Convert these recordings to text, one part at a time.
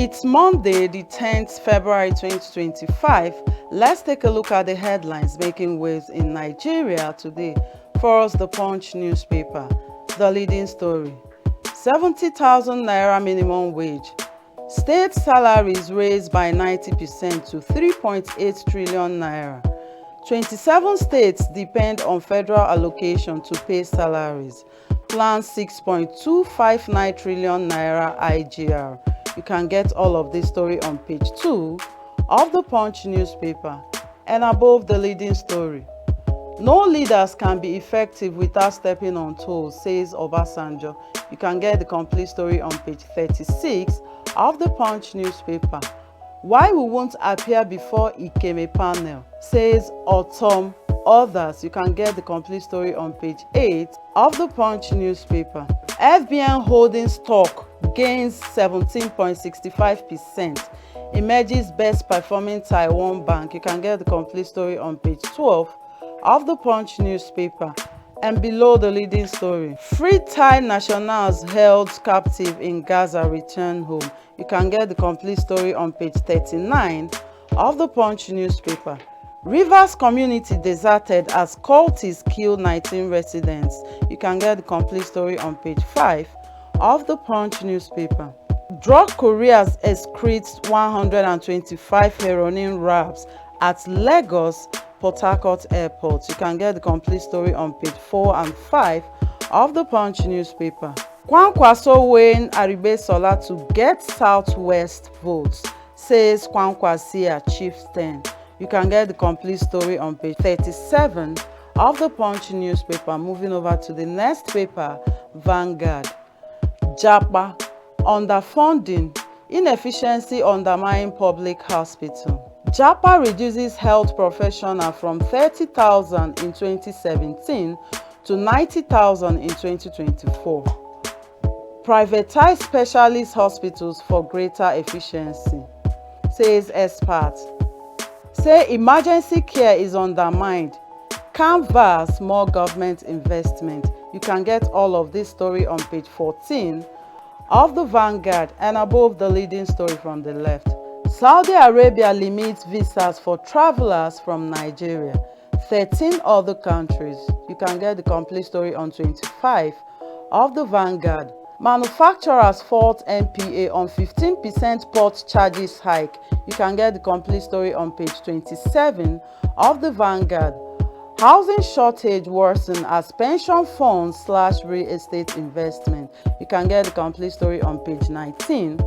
It's Monday, the 10th February 2025. Let's take a look at the headlines making waves in Nigeria today. First, the Punch newspaper. The leading story: 70,000 naira minimum wage. State salaries raised by 90% to 3.8 trillion naira. 27 states depend on federal allocation to pay salaries. Plan 6.259 trillion naira IGR. You can get all of this story on page 2 of the Punch newspaper and above the leading story. No leaders can be effective without stepping on toes, says Obasanjo. You can get the complete story on page 36 of the Punch newspaper. Why we won't appear before Ikeme panel, says Otom Others. You can get the complete story on page 8 of the Punch newspaper. FBN Holdings stock gains 17.65%. Emerges best performing Taiwan bank. You can get the complete story on page 12 of the Punch newspaper. And below the leading story: free Thai nationals held captive in Gaza return home. You can get the complete story on page 39 of the Punch newspaper. Rivers community deserted as cultists kill 19 residents. You can get the complete story on page 5 of the Punch newspaper. Drug couriers excrete 125 heroin wraps at Lagos Port Harcourt Airport. You can get the complete story on page 4 and 5 of the Punch newspaper. Kwankwaso weighing Aribesola to get Southwest votes, says Kwankwasia chieftain. You can get the complete story on page 37 of the Punch newspaper. Moving over to the next paper, Vanguard. Japa, underfunding, inefficiency undermining public hospital. Japa reduces health professional from 30,000 in 2017 to 90,000 in 2024. Privatize specialist hospitals for greater efficiency, says experts. Say emergency care is undermined. Canvas more government investment. You can get all of this story on page 14 of the Vanguard and above the leading story from the left. Saudi Arabia limits visas for travelers from Nigeria. 13 other countries. You can get the complete story on 25 of the Vanguard. Manufacturers fault NPA on 15% port charges hike. You can get the complete story on page 27 of the Vanguard. Housing shortage worsen as pension funds slash real estate investment. You can get the complete story on page 19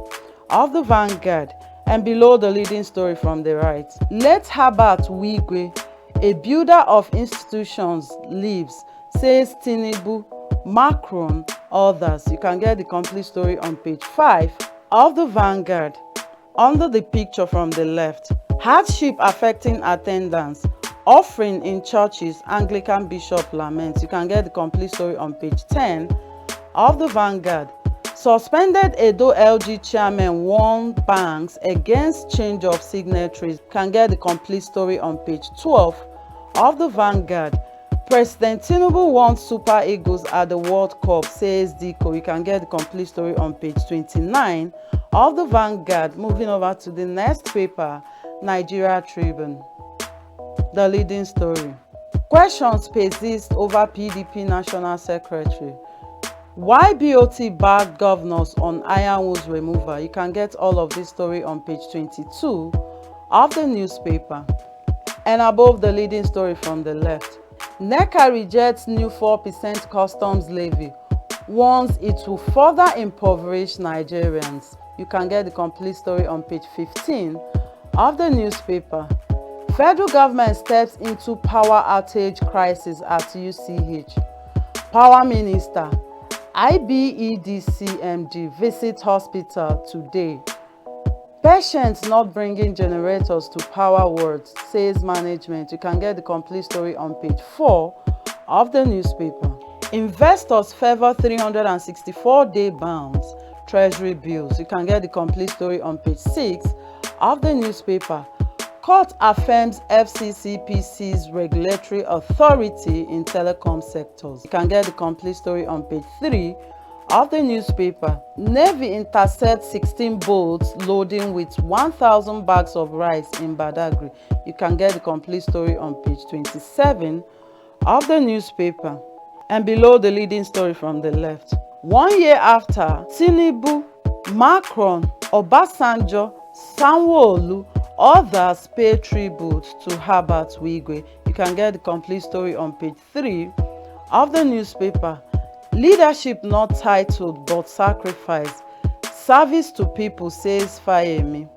of the Vanguard. And below the leading story from the right. Let Herbert Wigwe, a builder of institutions, leaves, says Tinubu, Macron, others. You can get the complete story on page 5 of the Vanguard. Under the picture from the left, hardship affecting attendance, offering in churches, Anglican bishop laments. You can get the complete story on page 10 of the Vanguard. Suspended Edo LG chairman warned banks against change of signatories. Can get the complete story on page 12 of the Vanguard. President Tinubu wants Super Eagles at the World Cup, says Diko. You can get the complete story on page 29 of the Vanguard. Moving over to the next paper, Nigeria Tribune. The leading story: questions persist over PDP National Secretary. Why BOT backed governors on Ironwood's removal. You can get all of this story on page 22 of the newspaper. And above the leading story from the left, NECA rejects new 4% customs levy, warns it will further impoverish Nigerians. You can get the complete story on page 15 of the newspaper. Federal government steps into power outage crisis at UCH. Power Minister IBEDCMD visits hospital today. Patients not bringing generators to power wards, says management. You can get the complete story on page 4 of the newspaper. Investors favor 364-day bounds treasury bills. You can get the complete story on page 6 of the newspaper. Court affirms FCCPC's regulatory authority in telecom sectors. You can get the complete story on page 3 of the newspaper. Navy intercepts 16 boats loading with 1,000 bags of rice in Badagry. You can get the complete story on page 27 of the newspaper. And below the leading story from the left. 1 year after, Tinubu, Macron, Obasanjo, Sanwo-Olu, others pay tribute to Herbert Wigwe. You can get the complete story on page 3 of the newspaper. Leadership not titled but sacrifice. Service to people, says Fayemi.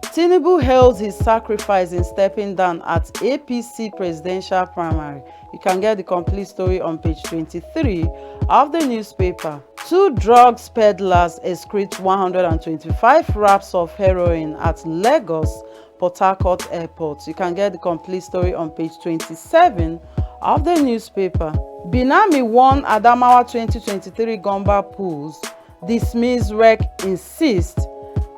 Tinubu hails his sacrifice in stepping down at APC presidential primary. You can get the complete story on page 23 of the newspaper. 2 drugs peddlers excrete 125 wraps of heroin at Lagos Port Harcourt Airport. You can get the complete story on page 27 of the newspaper. Binami won Adamawa 2023 Gomba pools. Dismiss rec insists.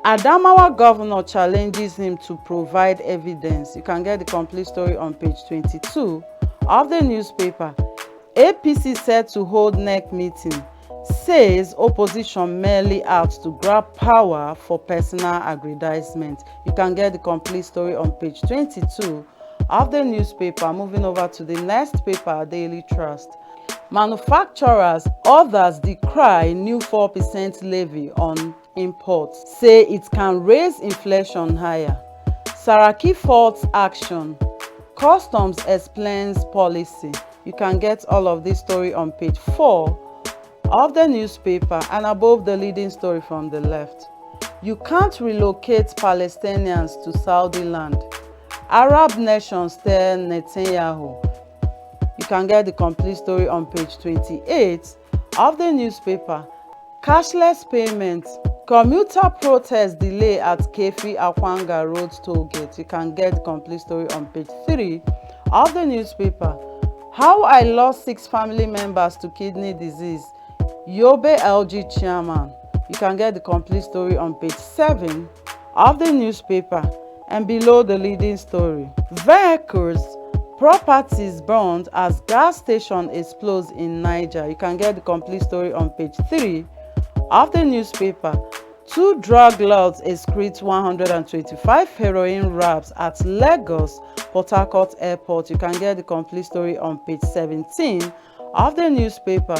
Adamawa governor challenges him to provide evidence. You can get the complete story on page 22 of the newspaper. APC said to hold NEC meeting, says opposition merely out to grab power for personal aggrandizement. You can get the complete story on page 22 of the newspaper. Moving over to the next paper, Daily Trust. Manufacturers, others decry new 4% levy on imports, say it can raise inflation higher. Saraki faults action. Customs explains policy. You can get all of this story on page 4 of the newspaper and above the leading story from the left. You can't relocate Palestinians to Saudi land. Arab nations tell Netanyahu. You can get the complete story on page 28 of the newspaper. Cashless payment. Commuter protest delay at Kefi Akwanga Road toll gate. You can get the complete story on page 3 of the newspaper. How I lost 6 family members to kidney disease. Yobe LG chairman. You can get the complete story on page 7 of the newspaper and below the leading story. Vehicles, properties burned as gas station explodes in Niger. You can get the complete story on page 3 of the newspaper. 2 drug lords excrete 125 heroin wraps at Lagos Port Harcourt Airport. You can get the complete story on page 17 of the newspaper.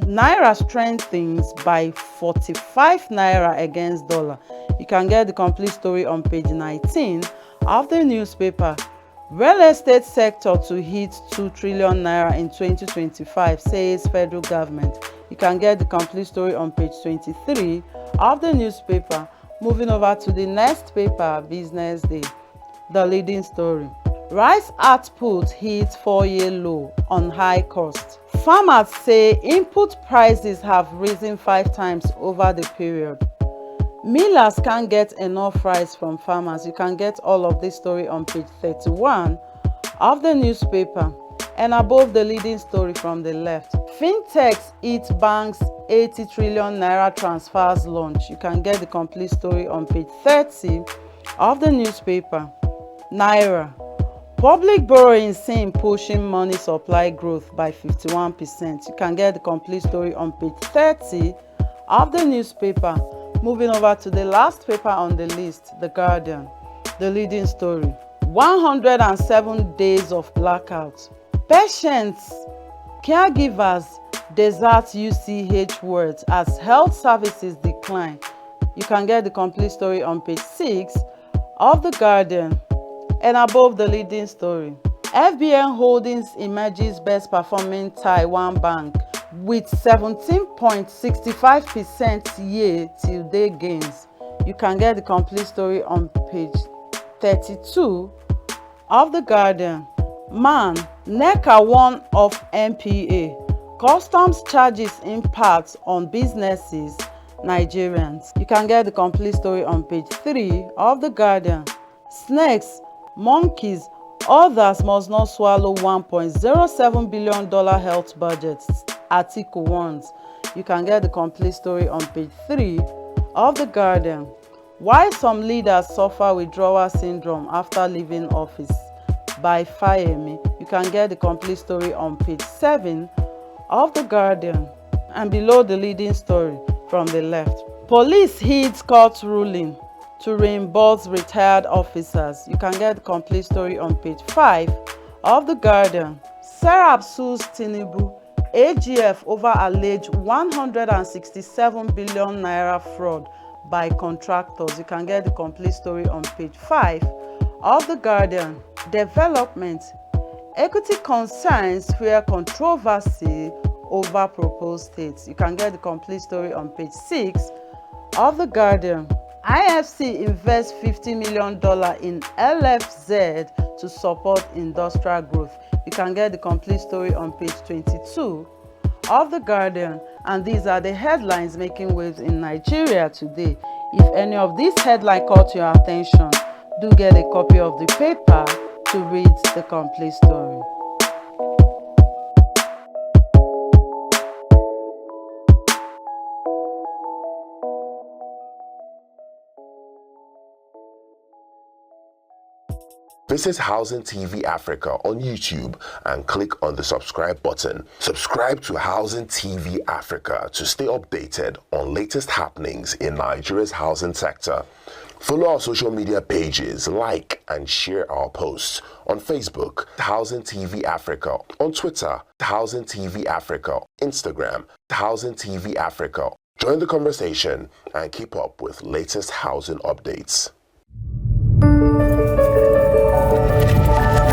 Naira strengthens by 45 naira against dollar. You can get the complete story on page 19 of the newspaper. Real estate sector to hit 2 trillion naira in 2025, says federal government. You can get the complete story on page 23 of the newspaper. Moving over to the next paper, Business Day. The leading story. Rice output hits 4-year low on high cost. Farmers say input prices have risen 5 times over the period. Millers can't get enough rice from farmers. You can get all of this story on page 31 of the newspaper and above the leading story from the left. Fintechs eat banks 80 trillion naira transfers launch. You can get the complete story on page 30 of the newspaper. Naira. Public borrowing seen pushing money supply growth by 51%. You can get the complete story on page 30 of the newspaper. Moving over to the last paper on the list, The Guardian. The leading story. 107 days of blackout. Patients, caregivers desert UCH wards as health services decline. You can get the complete story on page 6 of The Guardian and above the leading story. FBN Holdings emerges best performing Taiwan bank with 17.65% year-to-date gains. You can get the complete story on page 32 of The Guardian. Man, NECA warn of NPA. Customs charges impact on businesses, Nigerians. You can get the complete story on page 3 of The Guardian. Snakes, monkeys, others must not swallow $1.07 billion health budgets, Article warns. You can get the complete story on page 3 of The Guardian. Why some leaders suffer withdrawal syndrome after leaving office, by Fayemi. You can get the complete story on page 7 of The Guardian. and below the leading story from the left. Police heeds court ruling to reimburse retired officers. You can get the complete story on page 5 of The Guardian. Serap sues Tinubu, AGF over alleged 167 billion naira fraud by contractors. You can get the complete story on page 5 of The Guardian. Development. Equity concerns where controversy over proposed states. You can get the complete story on page 6 of The Guardian. IFC invests $50 million in LFZ to support industrial growth. You can get the complete story on page 22 of The Guardian. And these are the headlines making waves in Nigeria today. If any of these headlines caught your attention, do get a copy of the paper to read the complete story. Visit Housing TV Africa on YouTube and click on the subscribe button. Subscribe to Housing TV Africa to stay updated on latest happenings in Nigeria's housing sector. Follow our social media pages, like and share our posts on Facebook, Housing TV Africa, on Twitter, Housing TV Africa, Instagram, Housing TV Africa. Join the conversation and keep up with latest housing updates.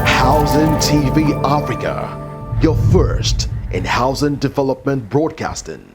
Housing TV Africa, your first in housing development broadcasting.